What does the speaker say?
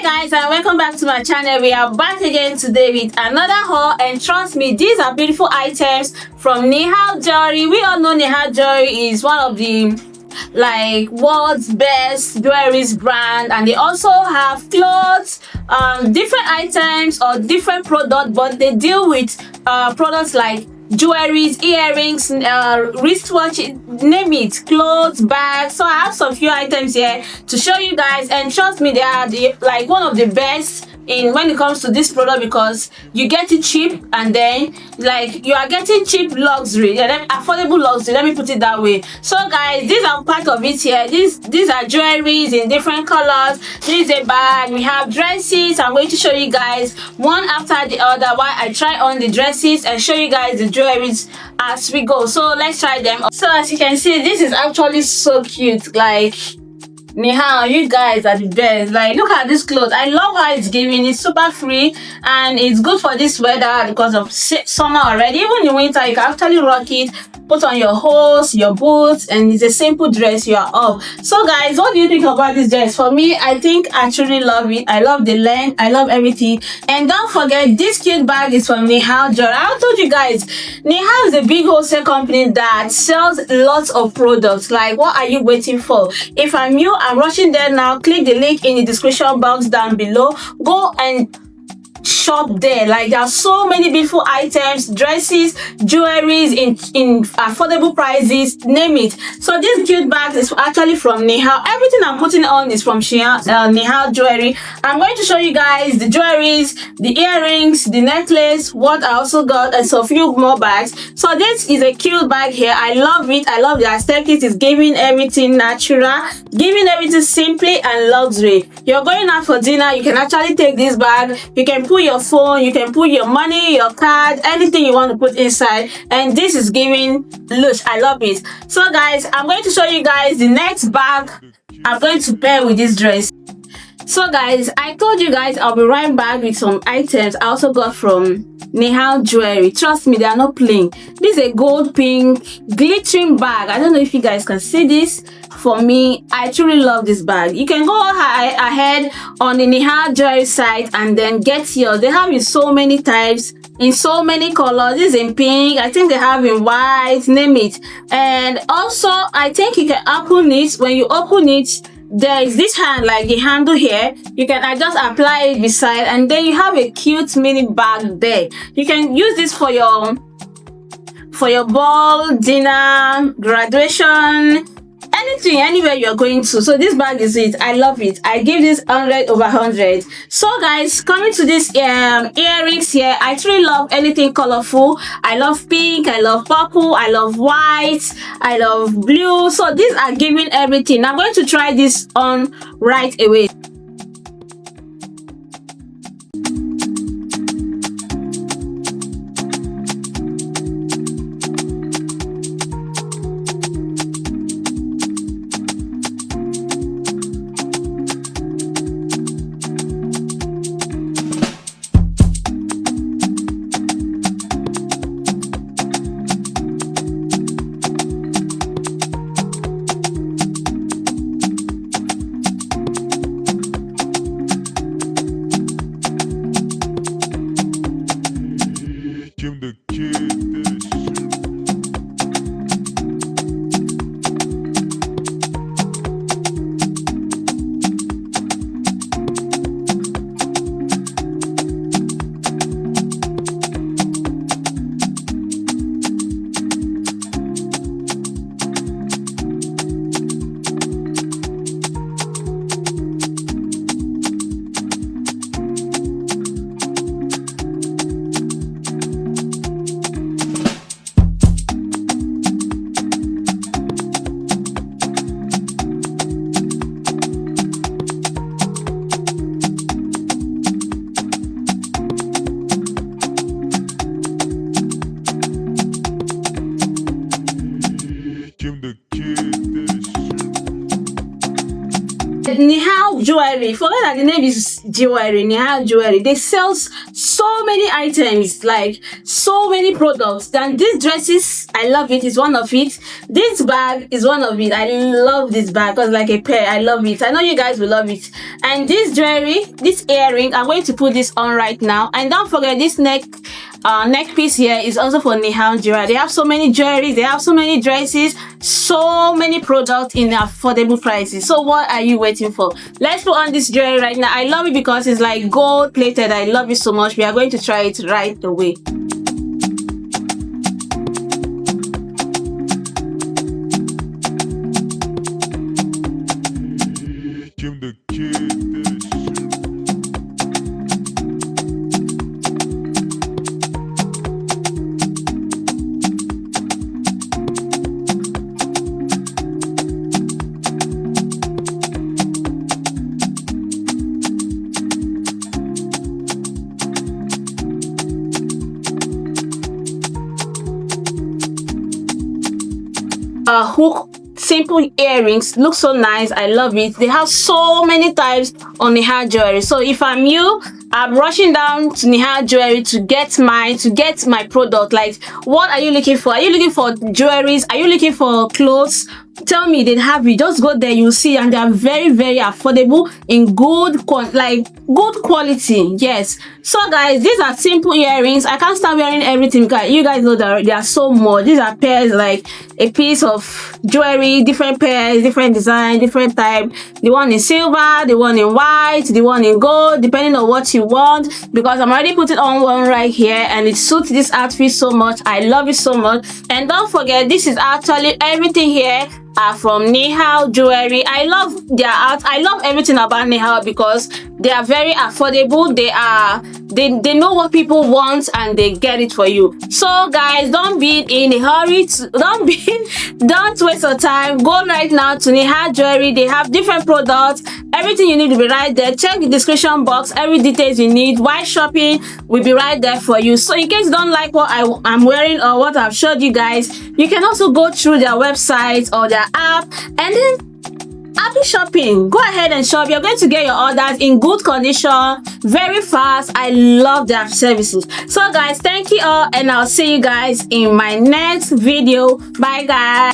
Guys, and welcome back to my channel. We are back again today with another haul, and trust me, these are beautiful items from Nihao Jewelry. We all know Nihao Jewelry is one of the world's best jewelry brand, and they also have clothes, different items or different products, but they deal with products like jewelries, earrings, wristwatch, name it, clothes, bags. So I have some few items here to show you guys, and trust me, they are one of the best in when it comes to this product, because you get it cheap, and then you are getting cheap luxury, affordable luxury, let me put it that way. So guys, these are part of it here. These are jewelries in different colors. This is a bag. We have dresses. I'm going to show you guys one after the other while I try on the dresses and show you guys the jewelries as we go. So let's try them. So as you can see, this is actually so cute. Nihao, you guys are the best. Look at this clothes. I love how it's giving. It's super free and it's good for this weather because of summer already. Even in winter, you can actually rock it, put on your hose, your boots, and it's a simple dress. You are off. So guys, what do you think about this dress? For me, I think I truly love it. I love the length, I love everything. And don't forget, this cute bag is from Nihao Jewelry. I told you guys, Nihao is a big wholesale company that sells lots of products. What are you waiting for? If I'm you, I'm rushing there now. Click the link in the description box down below. Go and shop there. There are so many beautiful items, dresses, jewelries in affordable prices, name it. So this cute bag is actually from Nihao. Everything I'm putting on is from Nihao Jewelry. I'm going to show you guys the jewelries, the earrings, the necklace, what I also got, and so a few more bags. So this is a cute bag here. I love it. I love the aesthetic. It's giving everything natural, giving everything simply and luxury. You're going out for dinner, you can actually take this bag. You can put your phone, you can put your money, your card, anything you want to put inside, and this is giving lush. I love it. So guys, I'm going to show you guys the next bag I'm going to pair with this dress. So guys, I told you guys I'll be right back with some items I also got from Nihao Jewelry. Trust me, they are not plain. This is a gold pink glittering bag. I don't know if you guys can see this. For me, I truly love this bag. You can go ahead on the Nihao Jewelry site and then get yours. They have in so many types, in so many colors. This is in pink, I think they have in white, name it. And also, I think you can open it. When you open it, there is this hand, the handle here. You can just apply it beside, and then you have a cute mini bag there. You can use this for your ball, dinner, graduation, anything, anywhere you're going to. So this bag is it. I love it. I give this 100 over 100. So guys, coming to this earrings here, I truly love anything colorful. I love pink, I love purple, I love white, I love blue. So these are giving everything. I'm going to try this on right away. Jewelry. Forget that the name is Jewelry, Nihao Jewelry. They sell so many items, like so many products. Then these dresses, I love it. It's one of it. This bag is one of it. I love this bag because like a pair. I love it. I know you guys will love it. And this jewelry, this earring, I'm going to put this on right now. And don't forget this neck piece here is also for Nihao Jewelry. They have so many jewelries, they have so many dresses, so many products in affordable prices. So what are you waiting for? Let's put on this jewelry right now. I love it because it's like gold plated. I love it so much. We are going to try it right away. Hook simple earrings, look so nice. I love it. They have so many types on Nihao Jewelry. So if I'm you, I'm rushing down to Nihao Jewelry to get my product. Like, what are you looking for? Are you looking for jewelries? Are you looking for clothes? Tell me they have it. Just go there, you'll see, and they are very, very affordable in good quality. Yes. So guys, these are simple earrings. I can't start wearing everything because you guys know that there are so much. These are pairs, like a piece of jewelry, different pairs, different design, different type. The one in silver, the one in white, the one in gold, depending on what you want. Because I'm already putting on one right here and it suits this outfit so much. I love it so much. And don't forget, this is actually everything here are from Nihao Jewelry. I love their art. I love everything about Nihao because they are very affordable. They know what people want and they get it for you. So guys, don't be in a hurry. Don't waste your time. Go right now to Nihao Jewelry. They have different products. Everything you need will be right there. Check the description box. Every details you need while shopping will be right there for you. So in case you don't like what I'm wearing or what I've showed you guys, you can also go through their website or their app and then happy shopping. Go ahead and shop. You're going to get your orders in good condition, very fast. I love their services. So guys, thank you all and I'll see you guys in my next video. Bye guys.